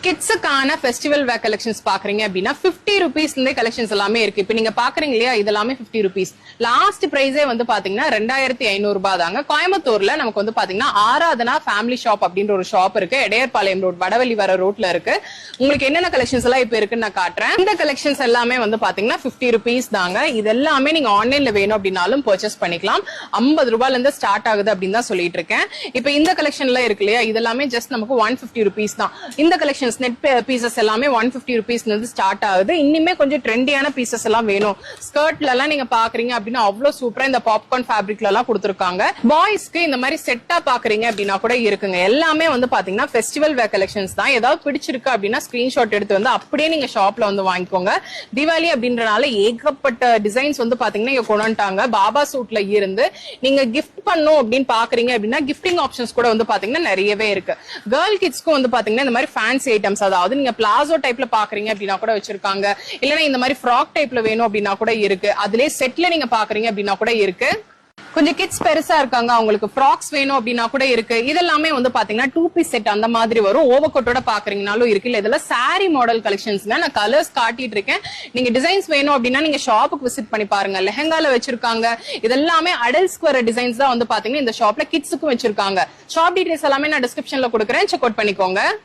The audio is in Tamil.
கிட்ஸுக்கான ஃபெஸ்டிவல் வேர் கலெக்ஷன்ஸ் பாக்குறீங்க அப்படின்னா 50 rupees கலெக்ஷன்ஸ் எல்லாமே இருக்கு. இப்ப நீங்க பாக்குறீங்க இல்லையா, இதெல்லாமே 50 rupees. லாஸ்ட் பிரைஸே வந்து பாத்தீங்கன்னா 2500 ரூபாய் தாங்க. கோயம்புத்தூர்ல நமக்கு வந்து பாத்தீங்கன்னா ஆராதனா ஃபேமிலி ஷாப் அப்படின்ற ஒரு ஷாப் இருக்கு. எடையர்பாளையம் ரோட், வடவள்ளி வர ரோட்ல இருக்கு. உங்களுக்கு என்னென்ன கலெக்ஷன்ஸ் எல்லாம் இப்ப இருக்குன்னு நான் காட்டுறேன். இந்த கலெக்ஷன்ஸ் எல்லாமே வந்து பாத்தீங்கன்னா 50 rupees தாங்க. இது எல்லாமே நீங்க ஆன்லைன்ல வேணும் அப்படின்னாலும் பர்ச்சேஸ் பண்ணிக்கலாம். 50 ரூபாயில இருந்து ஸ்டார்ட் ஆகுது அப்படின்னு தான் சொல்லிட்டு இருக்கேன். இப்ப இந்த கலெக்ஷன்ல இருக்கு இல்லையா, இதெல்லாமே ஜஸ்ட் நமக்கு 150 rupees தான். இந்த கலெக்ஷன்ஸ் நெட் பீசஸ் எல்லாமே 150 rupees இருந்து ஸ்டார்ட் ஆகுது. இன்னுமே கொஞ்சம் ட்ரெண்டியான பீசஸ் எல்லாம் வேணும். ஸ்கர்ட்ல எல்லாம் நீங்க பாக்குறீங்க அப்படின்னா அவ்வளவு சூப்பரா இந்த பாப்கார்ன் ஃபேப்ரிக்ல எல்லாம் கொடுத்திருக்காங்க. பாய்ஸ்க்கு இந்த மாதிரி செட்டா பாக்குறீங்க அப்படின்னா கூட இருக்குங்க. எல்லாமே வந்து பாத்தீங்கன்னா ஃபெஸ்டிவல் வேர் கலெக்ஷன்ஸ் தான். ஏதாவது பிடிச்சிருக்கு அப்படின்னா ஸ்கிரீன்ஷாட் எடுத்து வந்து அப்படியே நீங்க ஷாப்ல வந்து வாங்கிக்கோங்க. தீபாவளி அப்படின்றனால ஏகப்பட்ட டிசைன்ஸ் வந்து பாத்தீங்கன்னா இங்க கொண்டு வந்துட்டாங்க. பாபா சூட்ல இருந்து நீங்க கிஃப்ட் பண்ணும் அப்படின்னு பாக்குறீங்க அப்படின்னா கிஃப்டிங் ஆப்ஷன்ஸ் கூட வந்து பாத்தீங்கன்னா நிறையவே இருக்கு. கேர்ள் கிட்ஸ்க்கும் வந்து பாத்தீங்கன்னா இந்த மாதிரி ஃபேன்சி ஐட்டம்ஸ், அதாவது நீங்க பிளாசோ டைப்ல பாக்குறீங்க அப்படின்னா கூட வச்சிருக்காங்க. இல்லன்னா இந்த மாதிரி ஃப்ராக் டைப்ல வேணும் அப்படின்னா கூட இருக்கு. அதுலயே செட்ல நீங்க பாக்குறீங்க அப்படின்னா கூட இருக்கு. கொஞ்சம் கிட்ஸ் பெருசா இருக்காங்க, அவங்களுக்கு ஃப்ராக்ஸ் வேணும் அப்படின்னா கூட இருக்கு. இதெல்லாமே வந்து பாத்தீங்கன்னா 2 piece செட் அந்த மாதிரி வரும். ஓவர்கோட்டோட பாக்குறீங்கனாலும் இருக்கு. இல்ல இதெல்லாம் சாரி மாடல் கலெக்ஷன்ஸ். நான் கலர்ஸ் காட்டிட்டு இருக்கேன். நீங்க டிசைன்ஸ் வேணும் அப்படின்னா நீங்க ஷாப்புக்கு விசிட் பண்ணி பாருங்க. லெஹங்கால வச்சிருக்காங்க. இதெல்லாமே அடல்ட்ஸ்க்கு வர டிசைன்ஸ் தான் வந்து பாத்தீங்கன்னா இந்த ஷாப்ல கிட்ஸுக்கும் வச்சிருக்காங்க. ஷாப் டீடைல்ஸ் எல்லாமே நான் டிஸ்கிரிப்ஷன்ல கொடுக்குறேன், செக் அவுட் பண்ணிக்கோங்க.